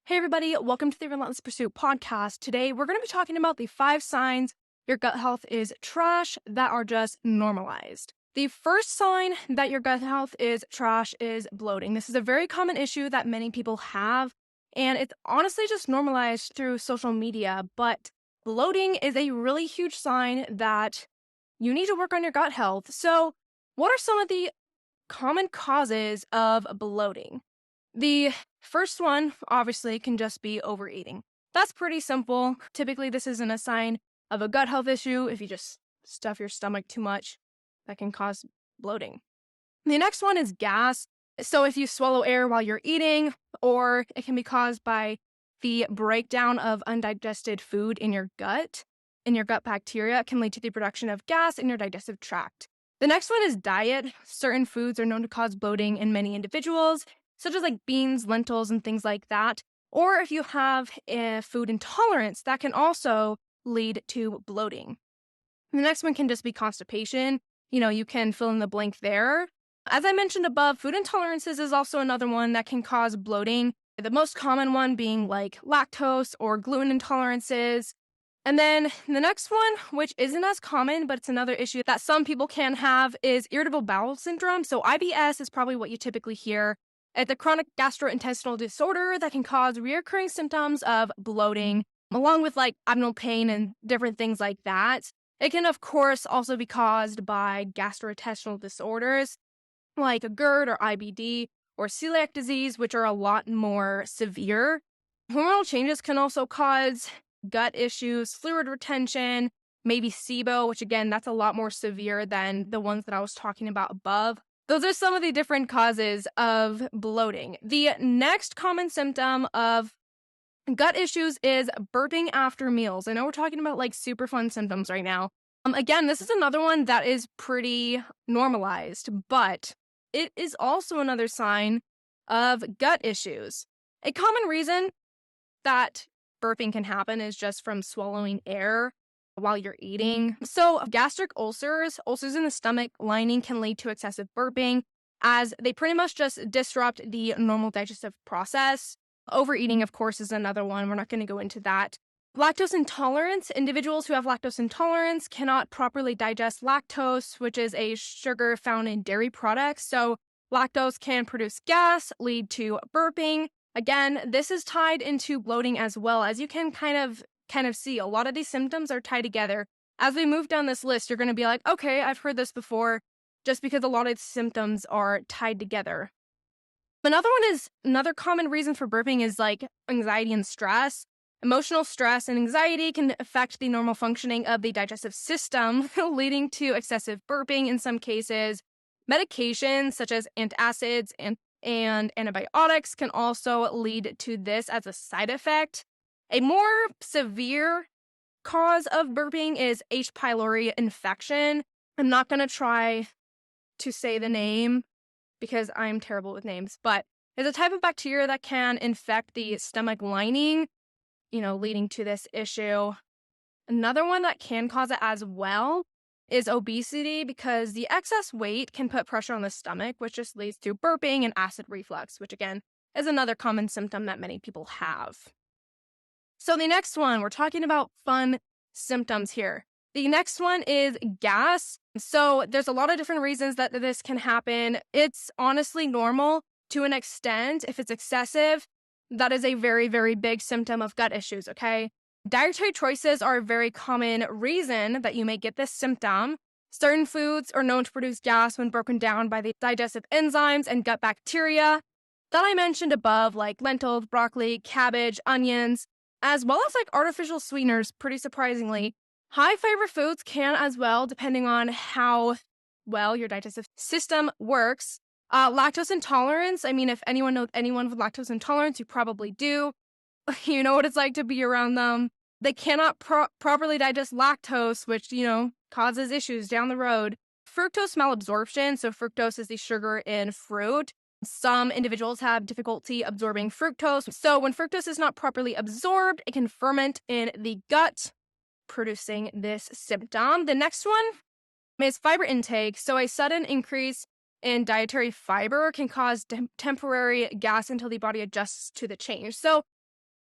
Hey everybody, welcome to the Relentless Pursuit podcast. Today we're going to be talking about the 5 signs your gut health is trash that are just normalized. The first sign that your gut health is trash is bloating. This is a very common issue that many people have, and it's honestly just normalized through social media, but bloating is a really huge sign that you need to work on your gut health. So, what are some of the common causes of bloating? The first one, obviously, can just be overeating. That's pretty simple. Typically, this isn't a sign of a gut health issue. If you just stuff your stomach too much, that can cause bloating. The next one is gas. So if you swallow air while you're eating, or it can be caused by the breakdown of undigested food in your gut bacteria, it can lead to the production of gas in your digestive tract. The next one is diet. Certain foods are known to cause bloating in many individuals, such as like beans, lentils, and things like that. Or if you have a food intolerance, that can also lead to bloating. The next one can just be constipation. You can fill in the blank there. As I mentioned above, food intolerances is also another one that can cause bloating. The most common one being like lactose or gluten intolerances. And then the next one, which isn't as common, but it's another issue that some people can have, is irritable bowel syndrome. So IBS is probably what you typically hear. It's a chronic gastrointestinal disorder that can cause recurring symptoms of bloating, along with like abdominal pain and different things like that. It can, of course, also be caused by gastrointestinal disorders like a GERD or IBD or celiac disease, which are a lot more severe. Hormonal changes can also cause gut issues, fluid retention, maybe SIBO, which again, that's a lot more severe than the ones that I was talking about above. Those are some of the different causes of bloating. The next common symptom of gut issues is burping after meals. I know we're talking about like super fun symptoms right now. Again, this is another one that is pretty normalized, but it is also another sign of gut issues. A common reason that burping can happen is just from swallowing air while you're eating. So gastric ulcers in the stomach lining can lead to excessive burping, as they pretty much just disrupt the normal digestive process. Overeating, of course, is another one. We're not going to go into that. Lactose intolerance. Individuals who have lactose intolerance cannot properly digest lactose, which is a sugar found in dairy products. So lactose can produce gas, lead to burping. Again, this is tied into bloating as well. As you can kind of see, a lot of these symptoms are tied together. As we move down this list, you're going to be like, okay, I've heard this before, just because a lot of symptoms are tied together. Another common reason for burping is like anxiety and stress. Emotional stress and anxiety can affect the normal functioning of the digestive system, leading to excessive burping in some cases. Medications such as antacids and antibiotics can also lead to this as a side effect. A more severe cause of burping is H. pylori infection. I'm not going to try to say the name because I'm terrible with names, but it's a type of bacteria that can infect the stomach lining, leading to this issue. Another one that can cause it as well is obesity, because the excess weight can put pressure on the stomach, which just leads to burping and acid reflux, which again is another common symptom that many people have. So the next one, we're talking about fun symptoms here. The next one is gas. So there's a lot of different reasons that this can happen. It's honestly normal to an extent. If it's excessive, that is a very, very big symptom of gut issues, okay? Dietary choices are a very common reason that you may get this symptom. Certain foods are known to produce gas when broken down by the digestive enzymes and gut bacteria that I mentioned above, like lentils, broccoli, cabbage, onions, as well as like artificial sweeteners, pretty surprisingly. High fiber foods can as well, depending on how well your digestive system works. Lactose intolerance. I mean, if anyone knows anyone with lactose intolerance, you probably do. You know what it's like to be around them. They cannot properly digest lactose, which, causes issues down the road. Fructose malabsorption. So fructose is the sugar in fruit. Some individuals have difficulty absorbing fructose. So when fructose is not properly absorbed, it can ferment in the gut, producing this symptom. The next one is fiber intake. So a sudden increase in dietary fiber can cause temporary gas until the body adjusts to the change. So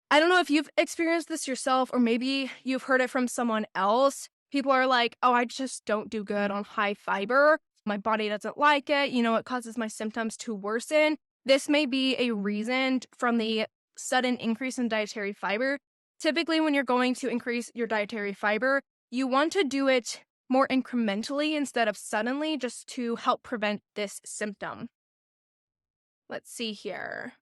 I don't know if you've experienced this yourself, or maybe you've heard it from someone else. People are like, oh, I just don't do good on high fiber. My body doesn't like it. It causes my symptoms to worsen. This may be a reason from the sudden increase in dietary fiber. Typically, when you're going to increase your dietary fiber, you want to do it more incrementally instead of suddenly, just to help prevent this symptom. Let's see here.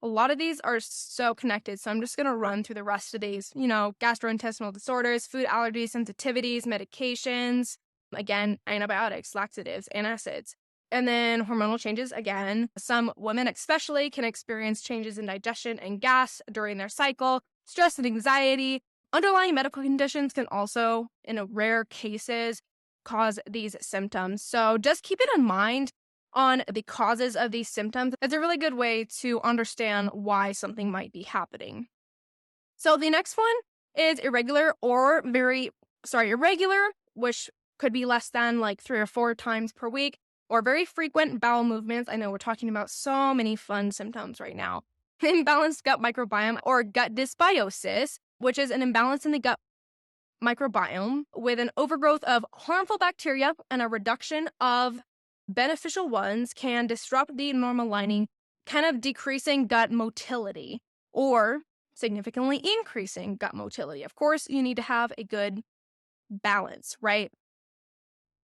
A lot of these are so connected, so I'm just going to run through the rest of these. Gastrointestinal disorders, food allergies, sensitivities, medications, again, antibiotics, laxatives, antacids. And then hormonal changes, again. Some women especially can experience changes in digestion and gas during their cycle. Stress and anxiety. Underlying medical conditions can also, in rare cases, cause these symptoms. So just keep it in mind on the causes of these symptoms. It's a really good way to understand why something might be happening. So the next one is irregular, which could be less than like 3 or 4 times per week, or very frequent bowel movements. I know we're talking about so many fun symptoms right now. Imbalanced gut microbiome, or gut dysbiosis, which is an imbalance in the gut microbiome with an overgrowth of harmful bacteria and a reduction of beneficial ones, can disrupt the normal lining, kind of decreasing gut motility or significantly increasing gut motility. Of course, you need to have a good balance, right?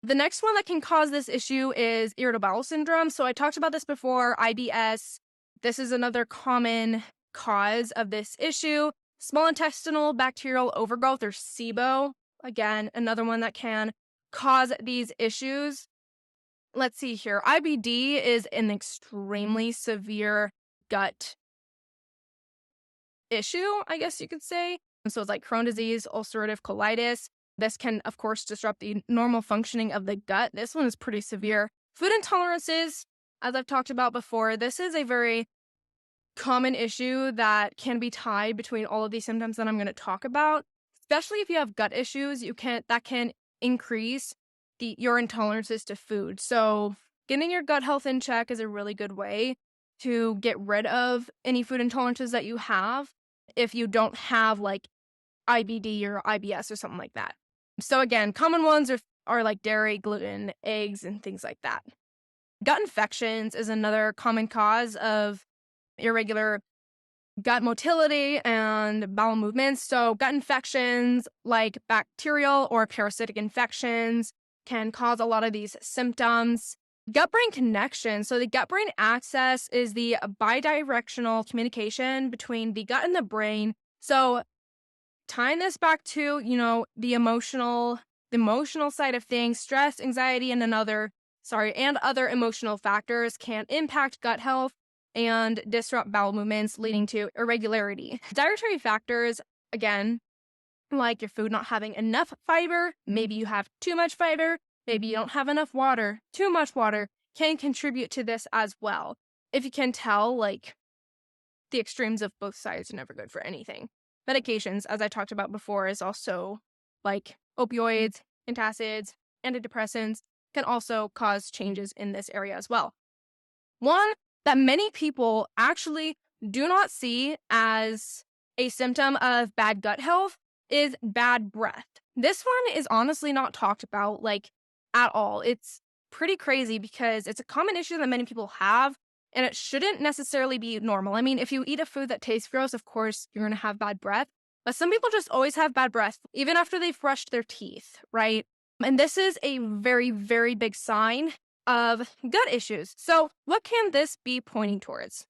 The next one that can cause this issue is irritable bowel syndrome. So I talked about this before, IBS. This is another common cause of this issue. Small intestinal bacterial overgrowth, or SIBO. Again, another one that can cause these issues. Let's see here. IBD is an extremely severe gut issue, I guess you could say. So it's like Crohn's disease, ulcerative colitis. This can, of course, disrupt the normal functioning of the gut. This one is pretty severe. Food intolerances, as I've talked about before, this is a very common issue that can be tied between all of these symptoms that I'm going to talk about. Especially if you have gut issues, that can increase your intolerances to food. So getting your gut health in check is a really good way to get rid of any food intolerances that you have if you don't have like IBD or IBS or something like that. So again, common ones are like dairy, gluten, eggs, and things like that. Gut infections is another common cause of irregular gut motility and bowel movements. So gut infections like bacterial or parasitic infections can cause a lot of these symptoms. Gut-brain connection. So the gut-brain axis is the bidirectional communication between the gut and the brain. So tying this back to, the emotional side of things, stress, anxiety, and other emotional factors can impact gut health and disrupt bowel movements, leading to irregularity. Dietary factors, again, like your food not having enough fiber, maybe you have too much fiber, maybe you don't have enough water, too much water, can contribute to this as well. If you can tell, like, the extremes of both sides are never good for anything. Medications, as I talked about before, is also like opioids, antacids, antidepressants, can also cause changes in this area as well. One that many people actually do not see as a symptom of bad gut health is bad breath. This one is honestly not talked about at all. It's pretty crazy because it's a common issue that many people have, and it shouldn't necessarily be normal. I mean, if you eat a food that tastes gross, of course, you're going to have bad breath. But some people just always have bad breath, even after they've brushed their teeth, right? And this is a very, very big sign of gut issues. So what can this be pointing towards?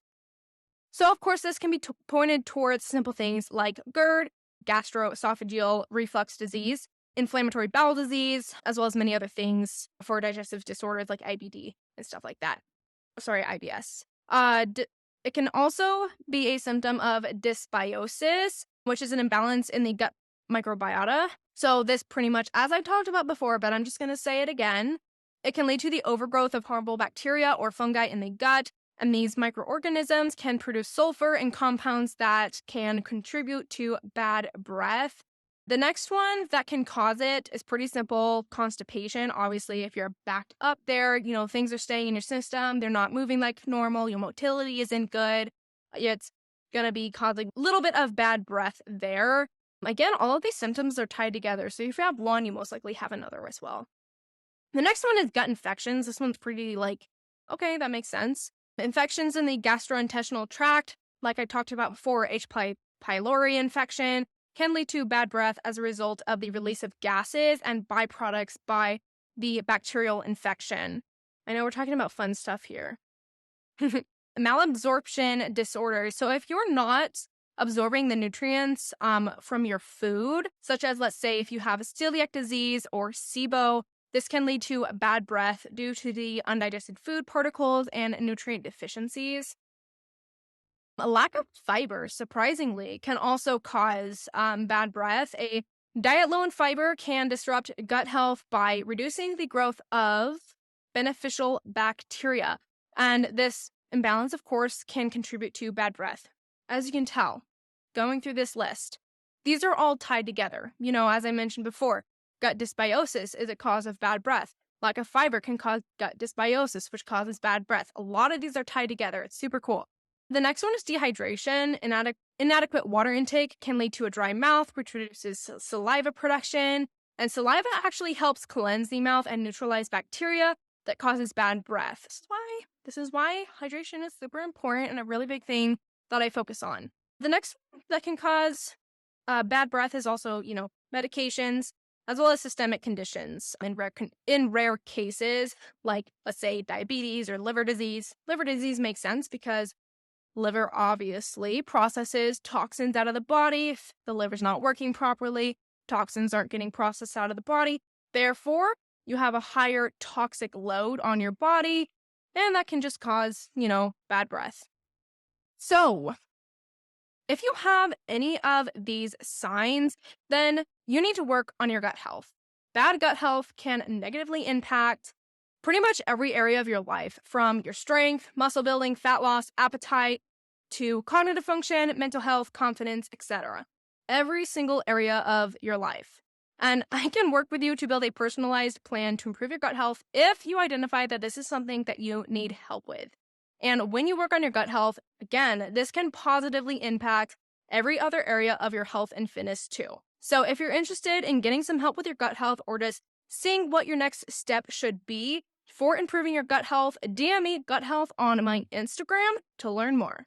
So, of course, this can be pointed towards simple things like GERD, gastroesophageal reflux disease, inflammatory bowel disease, as well as many other things for digestive disorders like IBD and stuff like that. Sorry, IBS. It can also be a symptom of dysbiosis, which is an imbalance in the gut microbiota. So this pretty much, as I talked about before, but I'm just going to say it again, it can lead to the overgrowth of harmful bacteria or fungi in the gut, and these microorganisms can produce sulfur and compounds that can contribute to bad breath. The next one that can cause it is pretty simple: constipation. Obviously, if you're backed up there, things are staying in your system, they're not moving like normal, your motility isn't good. It's going to be causing a little bit of bad breath there. Again, all of these symptoms are tied together. So if you have one, you most likely have another as well. The next one is gut infections. This one's pretty okay, that makes sense. Infections in the gastrointestinal tract, like I talked about before, H. pylori infection, can lead to bad breath as a result of the release of gases and byproducts by the bacterial infection. I know we're talking about fun stuff here. Malabsorption disorders. So if you're not absorbing the nutrients from your food, such as, let's say, if you have celiac disease or SIBO, this can lead to bad breath due to the undigested food particles and nutrient deficiencies. A lack of fiber, surprisingly, can also cause bad breath. A diet low in fiber can disrupt gut health by reducing the growth of beneficial bacteria. And this imbalance, of course, can contribute to bad breath. As you can tell, going through this list, these are all tied together. As I mentioned before, gut dysbiosis is a cause of bad breath. Lack of fiber can cause gut dysbiosis, which causes bad breath. A lot of these are tied together. It's super cool. The next one is dehydration. Inadequate water intake can lead to a dry mouth, which reduces saliva production. And saliva actually helps cleanse the mouth and neutralize bacteria that causes bad breath. This is why hydration is super important and a really big thing that I focus on. The next that can cause bad breath is also, medications, as well as systemic conditions. In rare cases, like, let's say, diabetes or liver disease. Liver disease makes sense because liver obviously processes toxins out of the body. If the liver's not working properly, toxins aren't getting processed out of the body. Therefore, you have a higher toxic load on your body, and that can just cause, bad breath. So, if you have any of these signs, then you need to work on your gut health. Bad gut health can negatively impact pretty much every area of your life, from your strength, muscle building, fat loss, appetite, to cognitive function, mental health, confidence, etc. Every single area of your life. And I can work with you to build a personalized plan to improve your gut health if you identify that this is something that you need help with. And when you work on your gut health, again, this can positively impact every other area of your health and fitness too. So if you're interested in getting some help with your gut health or just seeing what your next step should be for improving your gut health, DM me gut health on my Instagram to learn more.